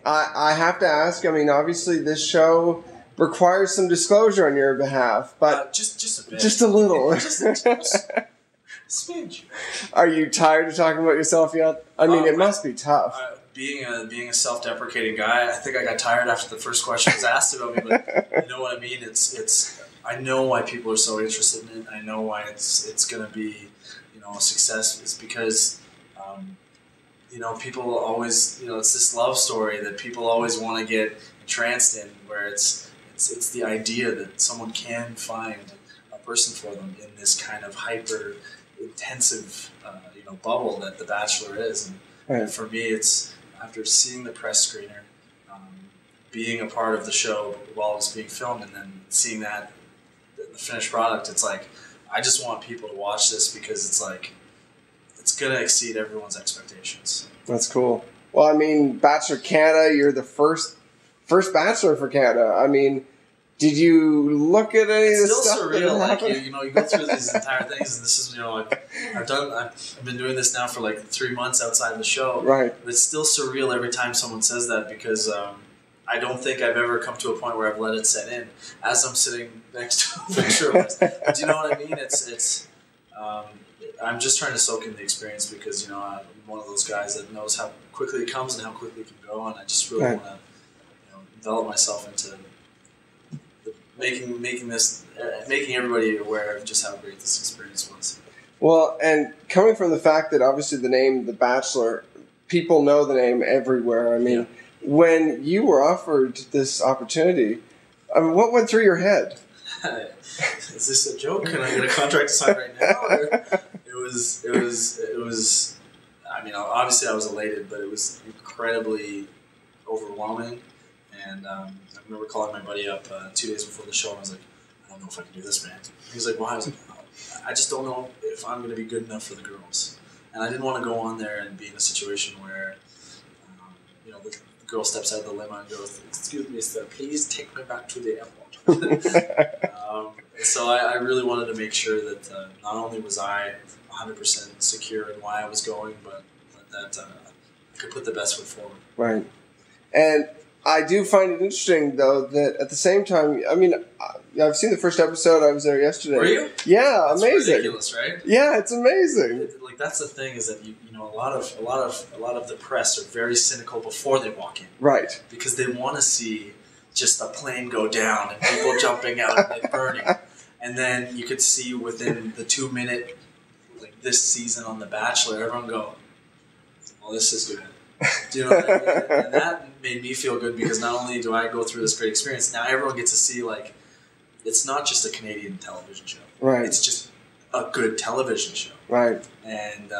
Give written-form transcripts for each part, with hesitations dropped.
I have to ask, I mean, obviously this show requires some disclosure on your behalf, but just a bit. Just a little. Just a smidge. Are you tired of talking about yourself yet? I mean, it must be tough. Being a self-deprecating guy, I think I got tired after the first question was asked about me, but you know what I mean? It's I know why people are so interested in it. I know why it's going to be, you know, a success. It's because you know, people always, you know, it's this love story that people always want to get entranced in, where it's the idea that someone can find a person for them in this kind of hyper intensive you know, bubble that The Bachelor is. And for me, it's after seeing the press screener, being a part of the show while it was being filmed, and then seeing that the finished product, it's like I just want people to watch this because it's like it's gonna exceed everyone's expectations. That's cool. Well, I mean, Bachelor Canada, you're the first Bachelor for Canada. I mean, did you look at any of this stuff? It's still surreal. Like you know, you go through these entire things, and this is, you know, like I've been doing this now for like 3 months outside of the show. Right. But it's still surreal every time someone says that, because I don't think I've ever come to a point where I've let it set in as I'm sitting next to a picture of us. Do you know what I mean? It's I'm just trying to soak in the experience, because, you know, I'm one of those guys that knows how quickly it comes and how quickly it can go, and I just really want to, you know, develop myself into making everybody aware of just how great this experience was. Well, and coming from the fact that obviously the name The Bachelor, people know the name everywhere. I mean, when you were offered this opportunity, I mean, what went through your head? Is this a joke? Can I get a contract to sign right now? Or it was. I mean, obviously I was elated, but it was incredibly overwhelming. And I remember calling my buddy up 2 days before the show, and I was like, I don't know if I can do this, man. He was like, why? I was like, I just don't know if I'm going to be good enough for the girls. And I didn't want to go on there and be in a situation where, you know, the girl steps out of the limo and goes, excuse me, sir, please take me back to the airport. So I really wanted to make sure that not only was I 100% secure in why I was going, but that I could put the best foot forward. Right. And I do find it interesting, though, that at the same time, I mean, I've seen the first episode. I was there yesterday. Were you? Yeah, that's amazing. Ridiculous, right? Yeah, it's amazing. Like, that's the thing, is that you know, a lot of the press are very cynical before they walk in, right? Because they want to see just a plane go down and people jumping out and it burning, and then you could see within the 2-minute, like this season on The Bachelor, everyone go, "Well, this is good." Do you know what I mean? And that made me feel good, because not only do I go through this great experience, now everyone gets to see, like, it's not just a Canadian television show. Right. It's just a good television show. Right. And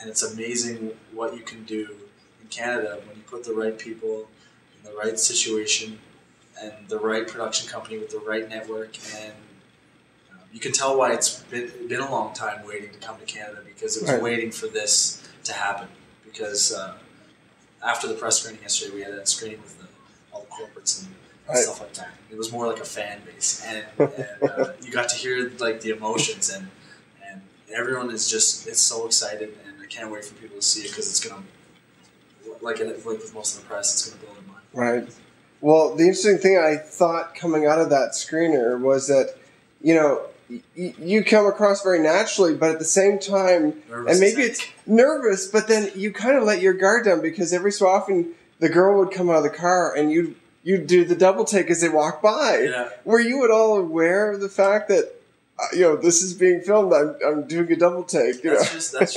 it's amazing what you can do in Canada when you put the right people in the right situation and the right production company with the right network. And you can tell why it's been a long time waiting to come to Canada, because it was waiting for this to happen. Because after the press screening yesterday, we had a screening with all the corporates and stuff like that. It was more like a fan base, and you got to hear, like, the emotions, and everyone is just, it's so excited, and I can't wait for people to see it, because it's gonna, like with most of the press, it's gonna blow their mind. Right. Well, the interesting thing I thought coming out of that screener was that, you know, you come across very naturally, but at the same time, Nervous, and maybe it's nervous, but then you kind of let your guard down, because every so often the girl would come out of the car and you'd do the double take as they walk by. Yeah. Were you at all aware of the fact that, you know, this is being filmed? I'm doing a double take. That's just that's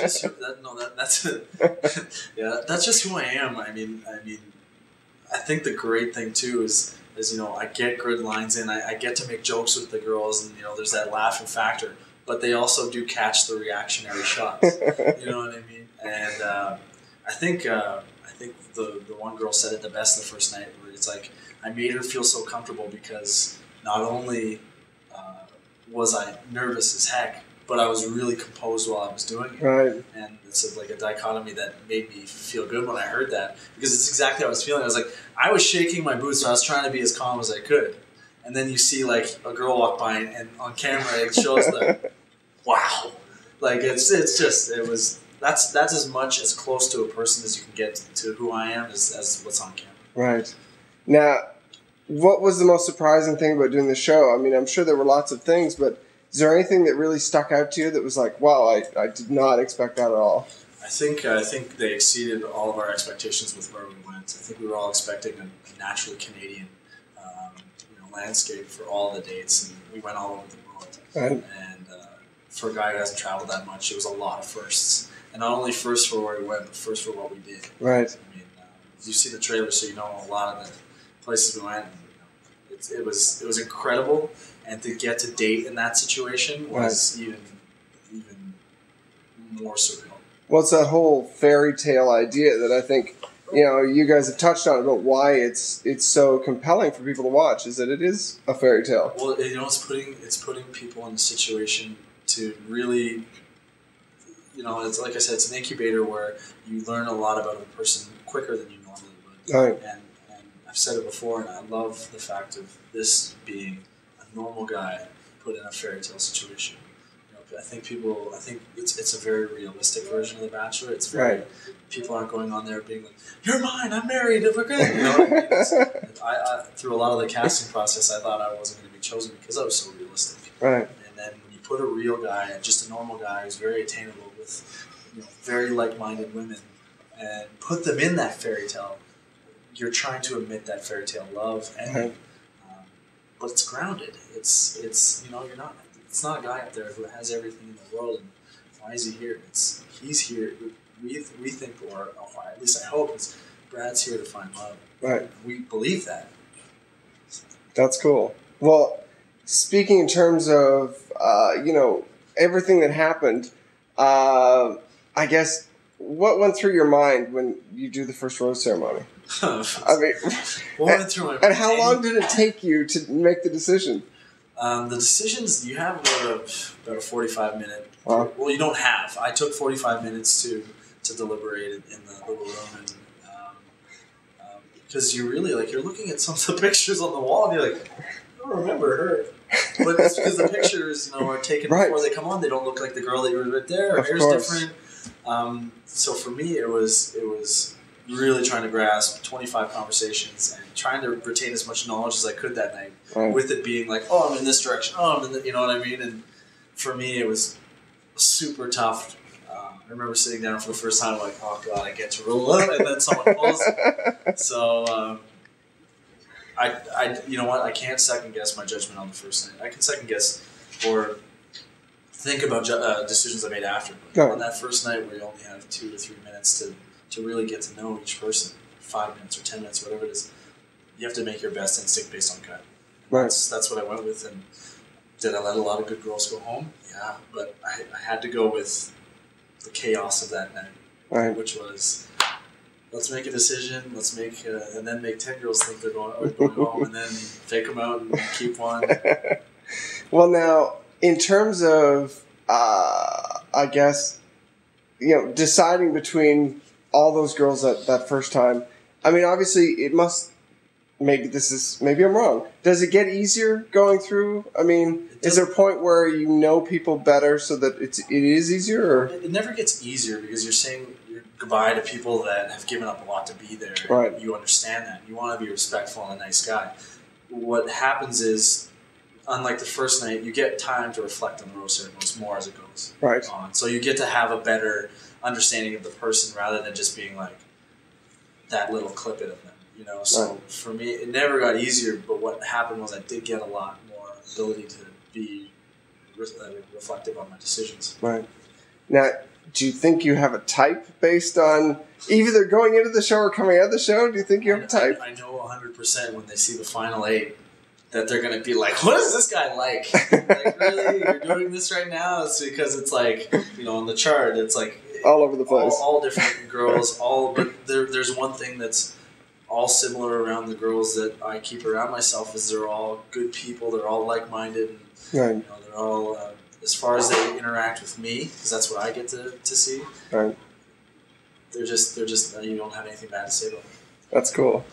just who I am. I mean, I think the great thing too is, you know, I get good lines in. I get to make jokes with the girls, and, you know, there's that laughing factor. But they also do catch the reactionary shots. You know what I mean? And I think the one girl said it the best the first night, where it's like, I made her feel so comfortable, because not only was I nervous as heck, but I was really composed while I was doing it. Right. And it's like a dichotomy that made me feel good when I heard that, because it's exactly how I was feeling. I was like, I was shaking my boots, so I was trying to be as calm as I could. And then you see, like, a girl walk by, and on camera it shows the wow. Like, it that's as much as close to a person as you can get to who I am as what's on camera. Right. Now, what was the most surprising thing about doing the show? I mean, I'm sure there were lots of things, but is there anything that really stuck out to you that was like, wow, I did not expect that at all? I think they exceeded all of our expectations with where we went. I think we were all expecting a naturally Canadian landscape for all the dates, and we went all over the world. Right. And for a guy who hasn't traveled that much, it was a lot of firsts. And not only first for where we went, but first for what we did. Right. I mean, you see the trailer, so you know a lot of the places we went. It was incredible, and to get to date in that situation was even more surreal. Well, it's that whole fairy tale idea that I think you guys have touched on about why it's so compelling for people to watch, is that it is a fairy tale. Well, it's putting people in a situation to really, it's like I said, it's an incubator where you learn a lot about a person quicker than you normally would. Right. And I've said it before, and I love the fact of this being a normal guy put in a fairy tale situation. I think it's a very realistic version of The Bachelor. It's very people aren't going on there being like, "You're mine, I'm married, we're good." You know what I mean? I through a lot of the casting process, I thought I wasn't going to be chosen because I was so realistic. Right. And then when you put a real guy, just a normal guy who's very attainable with very like-minded women, and put them in that fairy tale, you're trying to emit that fairy tale love, and but it's grounded. It's you're not. It's not a guy up there who has everything in the world, and why is he here? He's here. We think, or at least I hope, is Brad's here to find love. Right. We believe that. That's cool. Well, speaking in terms of everything that happened, I guess what went through your mind when you do the first rose ceremony? I mean, what went through my mind? And how long did it take you to make the decision? The decisions, you have about a 45-minute. Wow. Well, you don't have. I took 45 minutes to deliberate in the little room, and because you're looking at some of the pictures on the wall, and you're like, I don't remember her. But it's because the pictures, are taken before they come on. They don't look like the girl that you were right there. Her hair's different. So for me, it was really trying to grasp 25 conversations and trying to retain as much knowledge as I could that night, with it being like, oh, I'm in this direction, oh, I'm in you know what I mean? And for me, it was super tough. I remember sitting down for the first time, like, oh God, I get to roll out, and then someone pulls it. So, you know what? I can't second guess my judgment on the first night. I can second guess or think about decisions I made after. But on that first night, where you only have 2 to 3 minutes to really get to know each person, 5 minutes or 10 minutes, whatever it is, you have to make your best instinct based on gut. Right. That's what I went with. And did I let a lot of good girls go home? Yeah, but I had to go with the chaos of that night, which was, let's make a decision, and then make 10 girls think they're going home, and then fake them out and keep one. Well, now, in terms of, I guess, deciding between all those girls that first time, I mean, obviously, it must, maybe I'm wrong. Does it get easier going through? I mean, is there a point where you know people better so that it is easier? Or? It never gets easier because you're saying goodbye to people that have given up a lot to be there. Right. You understand that. You want to be respectful and a nice guy. What happens is, unlike the first night, you get time to reflect on the rose ceremonies more as it goes on. So you get to have a better understanding of the person rather than just being like that little clip of them. So for me, it never got easier, but what happened was I did get a lot more ability to be reflective on my decisions. Right. Now, do you think you have a type based on either going into the show or coming out of the show? Do you think you have a type? I know 100% when they see the final 8 that they're going to be like, what is this guy like? Like, really? You're doing this right now? It's because it's like, on the chart, it's like all over the place. All different girls, but there's one thing that's all similar around the girls that I keep around myself is they're all good people. They're all like-minded. And, they're all, as far as they interact with me, because that's what I get to see. Right. They're just you don't have anything bad to say about them. That's cool.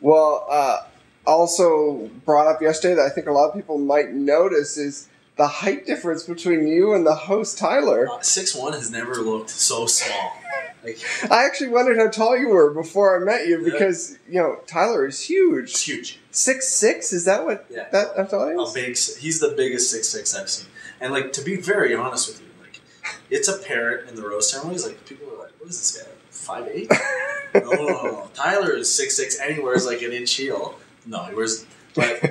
Well, also brought up yesterday that I think a lot of people might notice is the height difference between you and the host, Tyler. 6'1" has never looked so small. Like, I actually wondered how tall you were before I met you because, Tyler is huge. It's huge. 6'6"? Is that what that tall is? He's the biggest 6'6" I've seen. And, like, to be very honest with you, like, it's apparent in the rose ceremonies, like, people are like, what is this guy, 5'8"? No. Tyler is 6'6", and he wears, like, an inch heel. No, he wears... But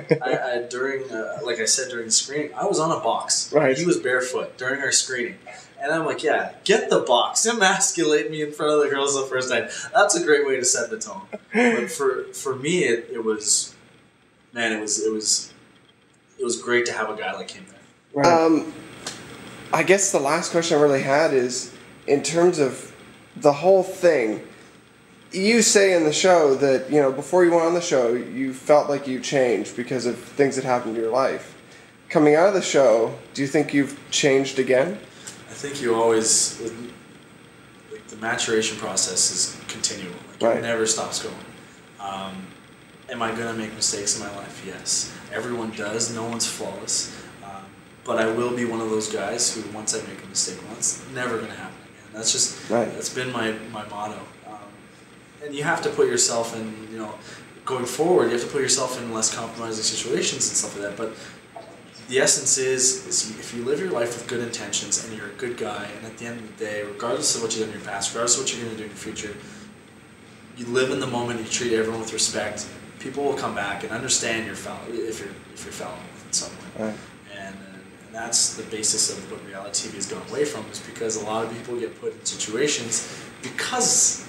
like I said during the screening, I was on a box. Right. He was barefoot during our screening. And I'm like, yeah, get the box. Emasculate me in front of the girls the first time. That's a great way to set the tone. But for me, it was great to have a guy like him there. Right. I guess the last question I really had is, in terms of the whole thing, you say in the show that, before you went on the show, you felt like you changed because of things that happened in your life. Coming out of the show, do you think you've changed again? I think you always, the maturation process is continual. It never stops going. Am I going to make mistakes in my life? Yes. Everyone does. No one's flawless. But I will be one of those guys who, once I make a mistake once, never going to happen again. That's just, that's been my motto. And you have to put yourself in, going forward, you have to put yourself in less compromising situations and stuff like that. But the essence is if you live your life with good intentions and you're a good guy, and at the end of the day, regardless of what you've done in your past, regardless of what you're going to do in your future, you live in the moment, you treat everyone with respect, people will come back and understand your if you're fallible in some way. Right. And that's the basis of what reality TV has gone away from, is because a lot of people get put in situations because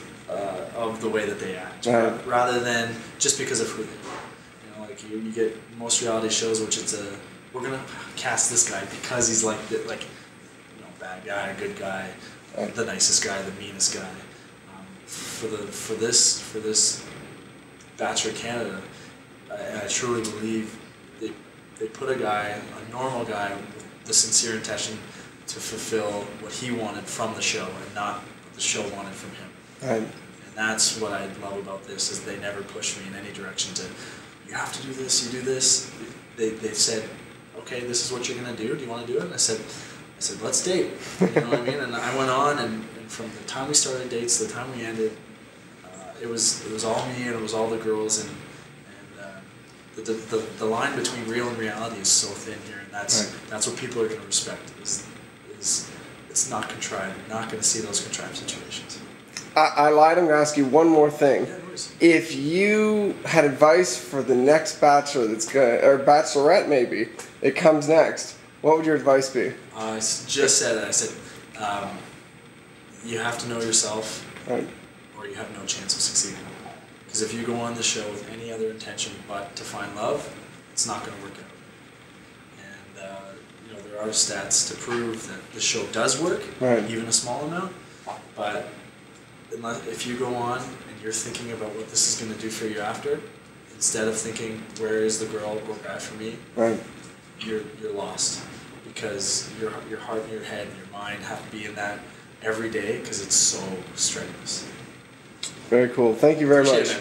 of the way that they act, rather than just because of who they are. You get most reality shows, which we're gonna cast this guy because he's bad guy, good guy, the nicest guy, the meanest guy. For this Bachelor Canada, I truly believe they put a normal guy, with the sincere intention to fulfill what he wanted from the show and not what the show wanted from him. Right. And that's what I love about this, is they never push me in any direction to, you have to do this, you do this. They said, okay, this is what you're going to do. Do you want to do it? And I said, let's date. You know what I mean? And I went on, and from the time we started dates to the time we ended, it was all me and it was all the girls. And the line between real and reality is so thin here. And that's what people are going to respect, is it's not contrived. You're not going to see those contrived situations. I lied. I'm going to ask you one more thing. Yeah, no worries. If you had advice for the next bachelor or bachelorette maybe, it comes next, what would your advice be? I just said that. I said, you have to know yourself, or you have no chance of succeeding. Because if you go on the show with any other intention but to find love, it's not going to work out. And there are stats to prove that the show does work, even a small amount. But if you go on and you're thinking about what this is going to do for you after, instead of thinking, where is the girl or guy for me, you're lost. Because your heart and your head and your mind have to be in that every day, because it's so strenuous. Very cool. Thank you very much.